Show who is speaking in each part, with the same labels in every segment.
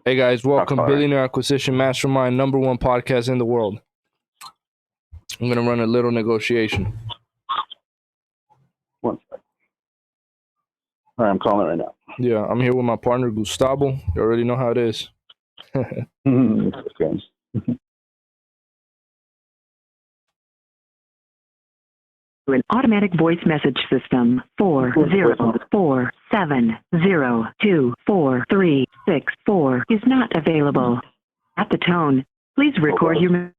Speaker 1: Hey guys, welcome Billionaire Acquisition Mastermind, #1 podcast in the world. I'm gonna run a little negotiation.
Speaker 2: One second. All right, I'm calling right now.
Speaker 1: Yeah, I'm here with my partner Gustavo. You already know how it is.
Speaker 2: Okay.
Speaker 3: An automatic voice message system 404702436 is not available. At the tone, please record your.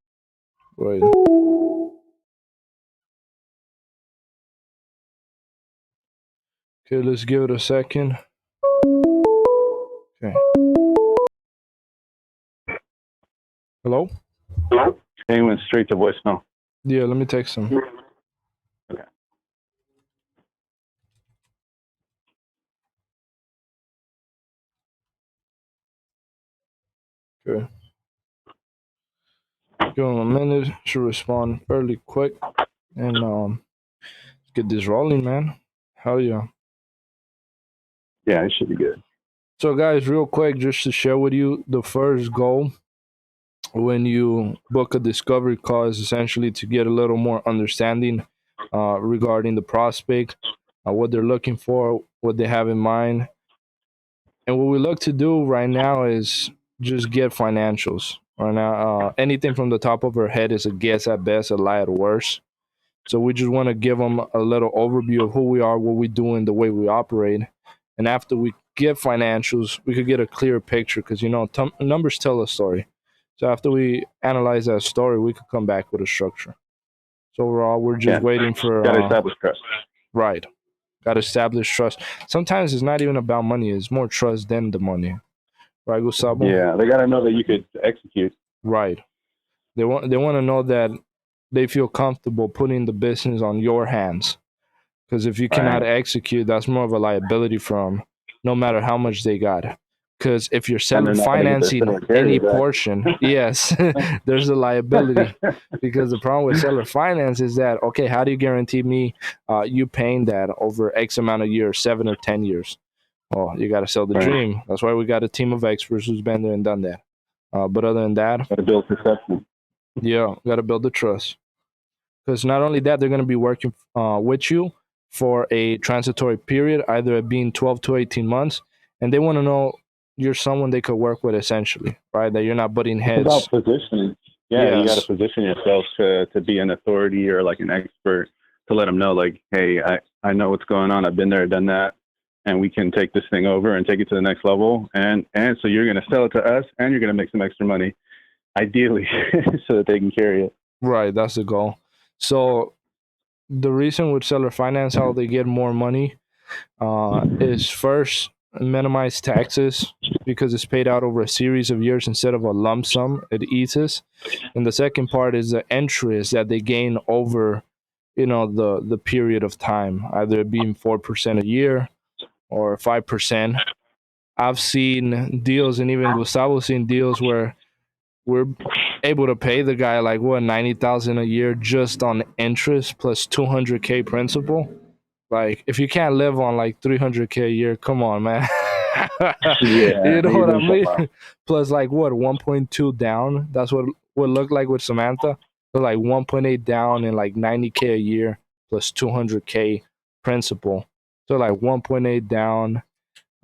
Speaker 1: Wait. Okay, let's give it a second. Okay. Hello?
Speaker 2: Hello? He went straight to voicemail.
Speaker 1: Yeah, let me text him.
Speaker 2: Okay.
Speaker 1: Okay. Give him a minute. Should respond fairly quick. And let's get this rolling, man. Hell yeah.
Speaker 2: Yeah, it should be good.
Speaker 1: So guys, real quick, just to share with you, the first goal when you book a discovery call is essentially to get a little more understanding regarding the prospect, what they're looking for, what they have in mind. And what we look to do right now is just get financials. Right now, anything from the top of our head is a guess at best, a lie at worst. So we just want to give them a little overview of who we are, what we do, and the way we operate. And after we get financials, we could get a clear picture because, numbers tell a story. So after we analyze that story, we could come back with a structure. So overall, we're just waiting for...
Speaker 2: Got to establish trust.
Speaker 1: Right. Got to establish trust. Sometimes it's not even about money. It's more trust than the money. Right, Gustavo?
Speaker 2: Yeah, they got to know that you could execute.
Speaker 1: Right. They want to know that they feel comfortable putting the business on your hands. Because if you cannot execute, that's more of a liability from no matter how much they got. Because if you're financing any portion, yes, there's a liability. Because the problem with seller finance is that, okay, how do you guarantee me you paying that over X amount of years, 7 or 10 years? Well, you got to sell the dream. That's why we got a team of experts who's been there and done that. But other than that,
Speaker 2: got to build perception.
Speaker 1: Yeah, got to build the trust. Because not only that, they're going to be working with you for a transitory period, either it being 12 to 18 months, and they want to know you're someone they could work with essentially, right? That you're not butting heads.
Speaker 2: It's about positioning. Yeah, you got to position yourself to be an authority or like an expert to let them know, like, hey, I know what's going on. I've been there, done that, and we can take this thing over and take it to the next level. And so you're going to sell it to us, and you're going to make some extra money, ideally, so that they can carry it.
Speaker 1: Right, that's the goal. So the reason with seller finance, how they get more money is first, minimize taxes because it's paid out over a series of years instead of a lump sum. It eases. And the second part is the interest that they gain over, the period of time, either it being 4% a year or 5%. I've seen deals, and even Gustavo's seen deals where we're able to pay the guy like $90,000 a year just on interest plus $200K principal. Like, if you can't live on like $300K a year, come on, man. You know what I mean? Plus, like, 1.2 down. That's what looked like with Samantha. So like 1.8 down and like $90K a year plus $200K principal. So like 1.8 down,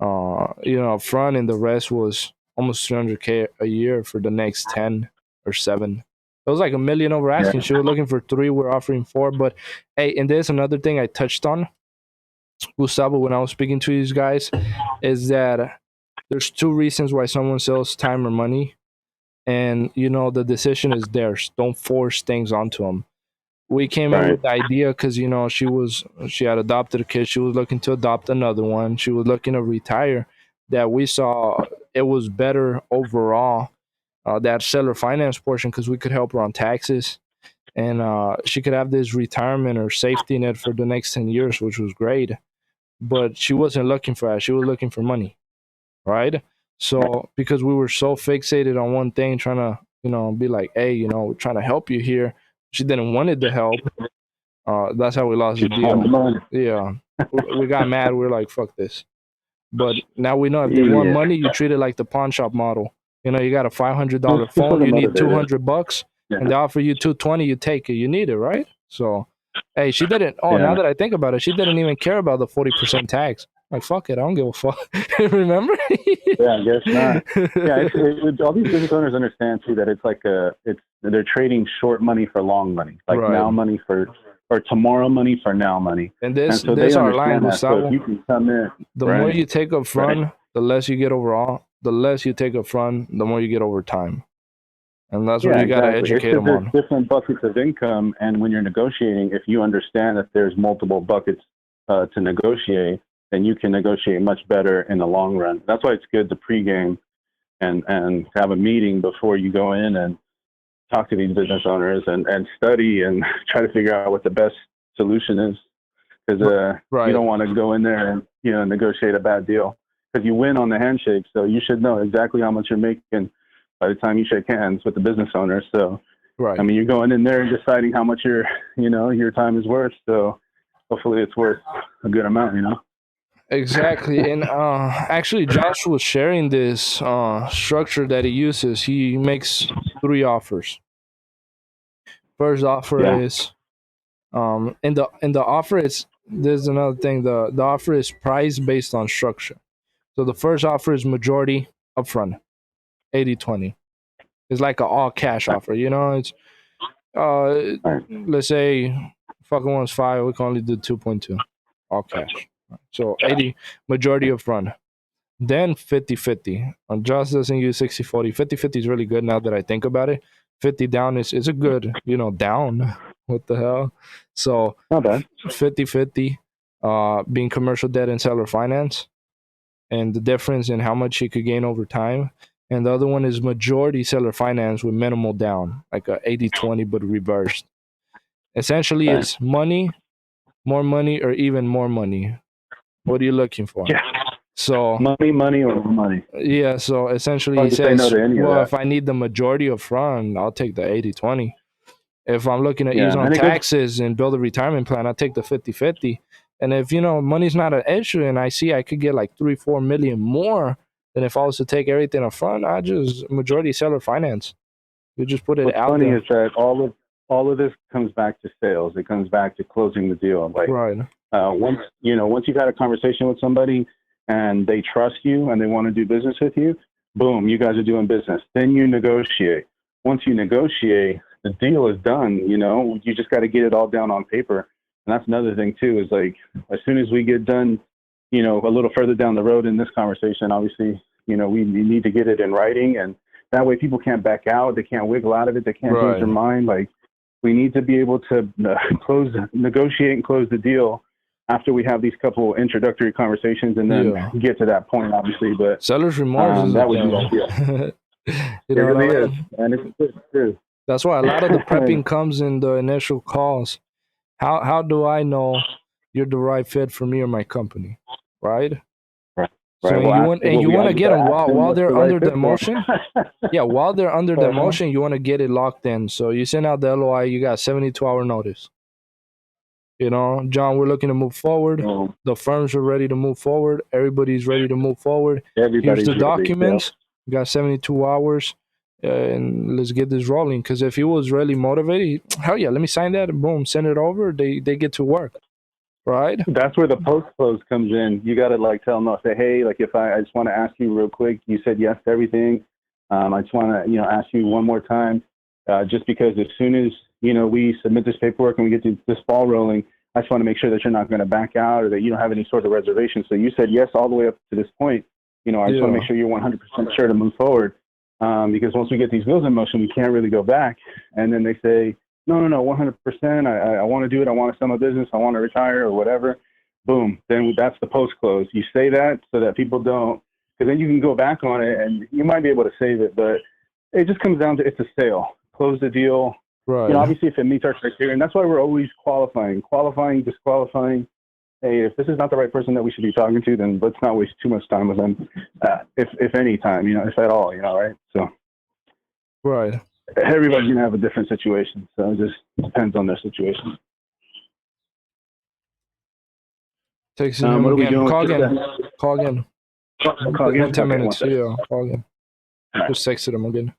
Speaker 1: up front, and the rest was almost $300K a year for the next 10 or 7. It was like $1 million over asking. She was looking for 3. We're offering 4. But hey, and there's another thing I touched on, Gustavo, when I was speaking to these guys, is that there's 2 reasons why someone sells time or money. And, the decision is theirs. Don't force things onto them. We came in with the idea because, she had adopted a kid. She was looking to adopt another one. She was looking to retire. That we saw it was better overall, that seller finance portion, because we could help her on taxes. And she could have this retirement or safety net for the next 10 years, which was great. But she wasn't looking for that. She was looking for money, right? So because we were so fixated on one thing, trying to, be like, hey, we're trying to help you here. She didn't wanted the help. That's how we lost the deal. Yeah. We got mad. We were like, fuck this. But now we know if they want money, you treat it like the pawn shop model. You know, you got a $500 phone, you need $200, and they offer you $220, you take it. You need it, right? So, hey, she didn't. Oh, now that I think about it, she didn't even care about the 40% tax. Like, fuck it, I don't give a fuck. Remember?
Speaker 2: Yeah, I guess not. Yeah, all these business owners understand too that it's like they're trading short money for long money, like
Speaker 1: Right.
Speaker 2: now money or tomorrow money for now money.
Speaker 1: And this
Speaker 2: so they
Speaker 1: our line,
Speaker 2: understand that. So
Speaker 1: Gustavo.
Speaker 2: if you can come in,
Speaker 1: The
Speaker 2: right,
Speaker 1: more you take up front,
Speaker 2: right.
Speaker 1: the less you get overall. The less you take up front, the more you get over time. And that's what you got to educate them on.
Speaker 2: There's different buckets of income, and when you're negotiating, if you understand that there's multiple buckets to negotiate, then you can negotiate much better in the long run. That's why it's good to pregame and have a meeting before you go in and talk to these business owners and study and try to figure out what the best solution is. Because you don't want to go in there and negotiate a bad deal, because you win on the handshake. So you should know exactly how much you're making by the time you shake hands with the business owner. So, I mean, you're going in there and deciding how much your time is worth. So hopefully it's worth a good amount,
Speaker 1: Exactly. And actually, Josh was sharing this structure that he uses. He makes 3 offers. First offer is in the offer is, there's another thing, the offer is priced based on structure. So the first offer is majority upfront, 80-20. It's like an all cash offer, it's let's say fucking one's 5, we can only do 2.2 all cash. So 80 majority upfront. Then 50-50. Josh doesn't use 60-40. 50-50 is really good now that I think about it. 50 down is a good, down. What the hell? So
Speaker 2: not bad.
Speaker 1: 50-50 being commercial debt and seller finance, and the difference in how much he could gain over time. And the other one is majority seller finance with minimal down, like a 80-20 but reversed. Essentially, it's money, more money, or even more money. What are you looking for?
Speaker 2: Yeah.
Speaker 1: So
Speaker 2: money or money.
Speaker 1: Yeah, so essentially he says, well, if I need the majority of front, I'll take the 80-20. If I'm looking at ease on taxes and build a retirement plan, I'll take the 50-50. And if money's not an issue and I see I could get like 3-4 million more than if I was to take everything up front, I just majority seller finance. You just put it out there.
Speaker 2: What's funny is that all of this comes back to sales. It comes back to closing the deal. Like once you've had a conversation with somebody and they trust you and they want to do business with you, boom, you guys are doing business. Then you negotiate. Once you negotiate, the deal is done. You just got to get it all down on paper. And that's another thing too, is like, as soon as we get done, a little further down the road in this conversation, obviously, we need to get it in writing, and that way people can't back out. They can't wiggle out of it. They can't change their mind. Like, we need to be able to negotiate and close the deal after we have these couple introductory conversations, and then get to that point, obviously. But
Speaker 1: seller's remorse
Speaker 2: that would be ideal. It really is, and it's true.
Speaker 1: That's why a lot of the prepping comes in the initial calls. How do I know you're the right fit for me or my company, right? So you want to get them while they're under the emotion. Yeah, while they're under the emotion, you want to get it locked in. So you send out the LOI, you got 72-hour notice. John, we're looking to move forward. The firms are ready to move forward. Everybody's ready to move forward. Here's the documents. You got 72 hours, and let's get this rolling. Because if he was really motivated, hell yeah, let me sign that and boom, send it over. They get to work, right?
Speaker 2: That's where the post close comes in. You got to tell them, say, hey, if I just want to ask you real quick, you said yes to everything. I just want to ask you one more time, just because as soon as we submit this paperwork and we get this ball rolling, I just want to make sure that you're not going to back out or that you don't have any sort of reservation. So you said yes all the way up to this point. I just want to make sure you're 100% sure to move forward, because once we get these wheels in motion, we can't really go back. And then they say, no, 100%. I want to do it. I want to sell my business. I want to retire or whatever. Boom. Then that's the post close. You say that so that people don't, because then you can go back on it and you might be able to save it. But it just comes down to, it's a sale. Close the deal.
Speaker 1: Right.
Speaker 2: Obviously, if it meets our criteria, and that's why we're always qualifying, disqualifying. Hey, if this is not the right person that we should be talking to, then let's not waste too much time with them, if any time, if at all, right? So,
Speaker 1: right.
Speaker 2: Everybody's gonna have a different situation, so it just depends on their situation.
Speaker 1: Takes him again. Call again.
Speaker 2: Call again?
Speaker 1: In 10
Speaker 2: Okay, one
Speaker 1: minutes.
Speaker 2: second.
Speaker 1: Yeah, call again.
Speaker 2: All right.
Speaker 1: Just texted him again.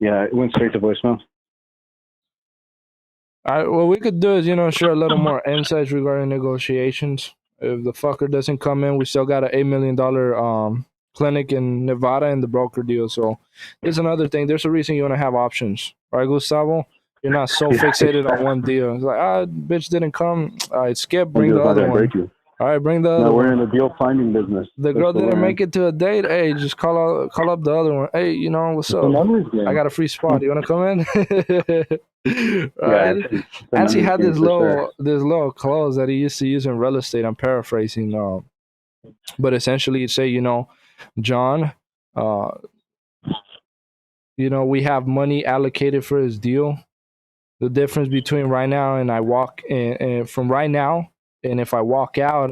Speaker 2: Yeah, it went straight to voicemail.
Speaker 1: What we could do is, share a little more insights regarding negotiations. If the fucker doesn't come in, we still got an $8 million clinic in Nevada in the broker deal. So there's another thing. There's a reason you want to have options, right, Gustavo? You're not so fixated on one deal. It's like, bitch didn't come. All right, skip.
Speaker 2: One
Speaker 1: Bring the
Speaker 2: deal's not
Speaker 1: other
Speaker 2: gonna break
Speaker 1: one.
Speaker 2: you.
Speaker 1: All right, bring the
Speaker 2: No,
Speaker 1: other
Speaker 2: we're
Speaker 1: one.
Speaker 2: in the deal finding business.
Speaker 1: The girl didn't make it to a date. Hey, just call up the other one. Hey, what's up? I got a free spot. You want to come in? Right?
Speaker 2: Yeah,
Speaker 1: As he had
Speaker 2: this
Speaker 1: little clause that he used to use in real estate. I'm paraphrasing, but essentially, you'd say, John, uh, we have money allocated for his deal. The difference between right now and I walk and from right now and if I walk out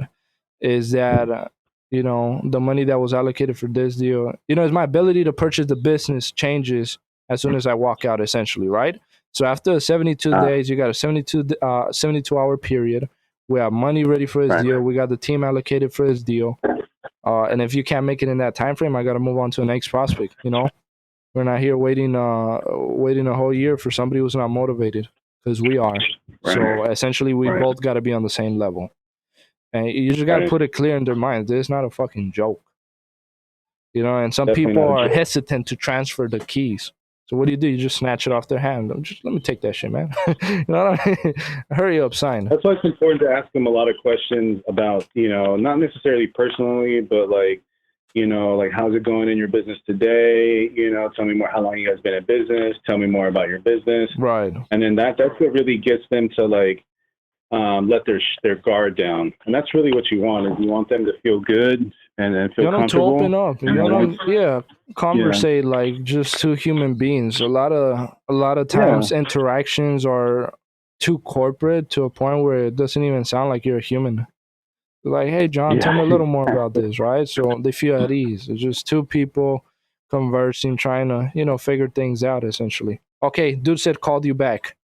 Speaker 1: is that the money that was allocated for this deal, is my ability to purchase the business changes as soon as I walk out, essentially, right? So after 72 days, you got a 72-hour period. We have money ready for his deal. We got the team allocated for his deal. And if you can't make it in that time frame, I got to move on to the next prospect. We're not here waiting a whole year for somebody who's not motivated, because we are.
Speaker 2: Right.
Speaker 1: So essentially, we both got to be on the same level. And you just got to put it clear in their minds. This is not a fucking joke. And some
Speaker 2: Definitely
Speaker 1: people
Speaker 2: not a
Speaker 1: are
Speaker 2: joke.
Speaker 1: hesitant to transfer the keys. So what do? You just snatch it off their hand. Just let me take that shit, man. You know what I mean? Hurry up, sign.
Speaker 2: That's why it's important to ask them a lot of questions about, not necessarily personally, but like how's it going in your business today? Tell me more. How long you guys been in business? Tell me more about your business.
Speaker 1: Right.
Speaker 2: And then that's what really gets them to like let their guard down. And that's really what you want. Is you want them to feel good and then feel comfortable.
Speaker 1: To open up. Conversate like just two human beings. A lot of times interactions are too corporate to a point where it doesn't even sound like you're a human. Like, hey, John, tell me a little more about this, right? So they feel at ease. It's just two people conversing, trying to, figure things out, essentially. Okay, dude said called you back.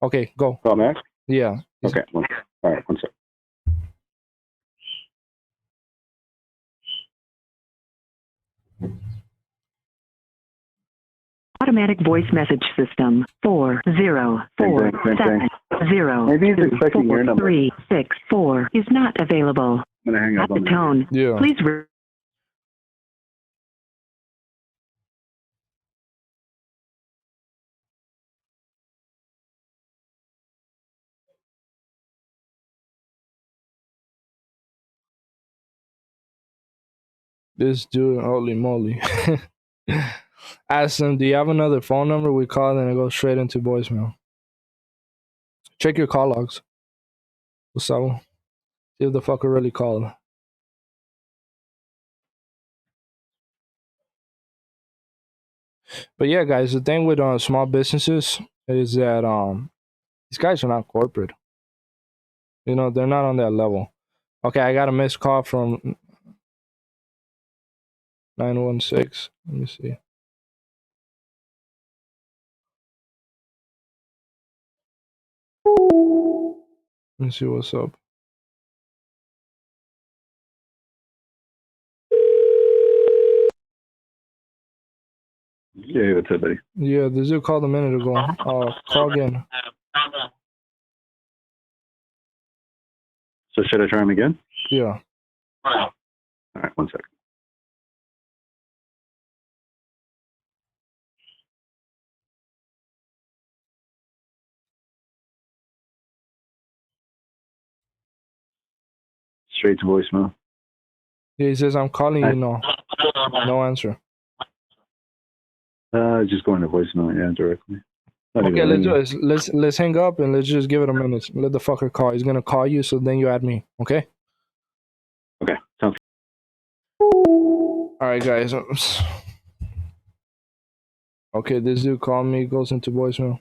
Speaker 1: Okay, go.
Speaker 2: Call back?
Speaker 1: Yeah.
Speaker 2: Okay. All right, one second.
Speaker 3: Automatic voice message system 404702436 is not available.
Speaker 2: I'm gonna hang up
Speaker 3: At the tone, please.
Speaker 1: This dude, holy moly. Ask them, do you have another phone number? We call and it goes straight into voicemail. Check your call logs. So, see if the fucker really called. But yeah, guys, the thing with small businesses is that these guys are not corporate. They're not on that level. Okay, I got a missed call from 916. Let me see. Let me see what's up.
Speaker 2: Yeah, what's up, buddy?
Speaker 1: Yeah, the dude called a minute ago. Call again.
Speaker 2: So should I try him again?
Speaker 1: Yeah.
Speaker 2: All right, one second. Straight to voicemail.
Speaker 1: Yeah, he says, I'm calling you. No answer.
Speaker 2: Just going to voicemail, yeah, directly.
Speaker 1: Okay, let's do this. Let's hang up and let's just give it a minute. Let the fucker call. He's gonna call you, so then you add me. Okay.
Speaker 2: Okay, sounds.
Speaker 1: All right, guys. Okay, this dude called me. Goes into voicemail.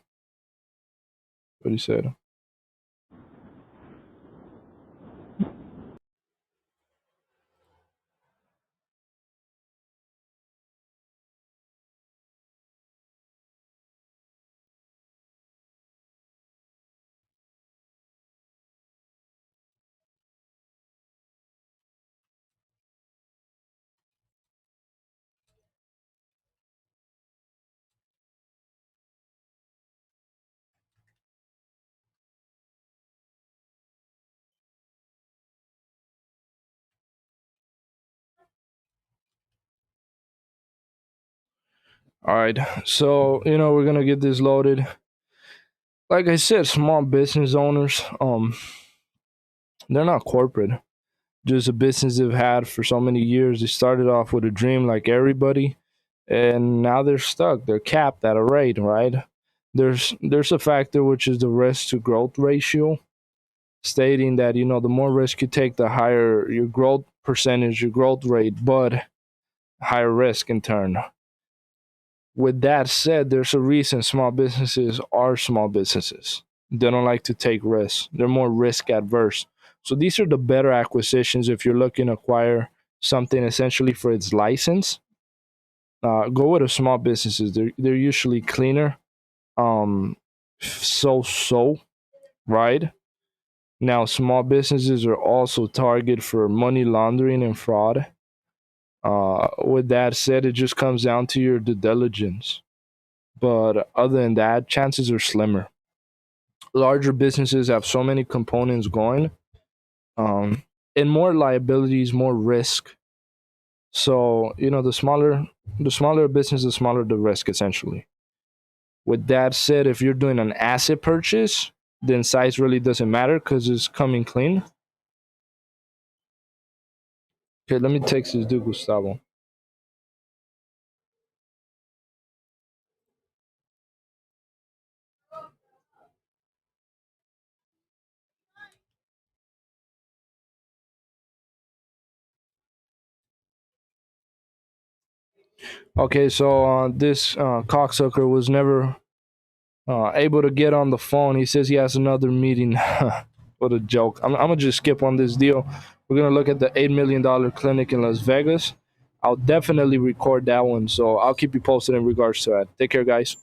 Speaker 1: What he said. All right. So, we're going to get this loaded. Like I said, small business owners, they're not corporate. Just a business they've had for so many years. They started off with a dream like everybody, and now they're stuck. They're capped at a rate, right? There's a factor which is the risk to growth ratio, stating that the more risk you take, the higher your growth percentage, your growth rate, but higher risk in turn. With that said, there's a reason small businesses are small businesses. They don't like to take risks. They're more risk adverse. So these are the better acquisitions if you're looking to acquire something essentially for its license. Go with the small businesses. They're usually cleaner. So right now, small businesses are also target for money laundering and fraud. With that said, it just comes down to your due diligence. But other than that, chances are slimmer. Larger businesses have so many components going, um, and more liabilities, more risk. So the smaller a business, the smaller the risk essentially. With that said, if you're doing an asset purchase, then size really doesn't matter because it's coming clean. Okay, let me text this dude Gustavo. Okay, so this cocksucker was never able to get on the phone. He says he has another meeting. What a joke. I'm gonna just skip on this deal. We're gonna look at the $8 million clinic in Las Vegas. I'll definitely record that one, so I'll keep you posted in regards to that. Take care, guys.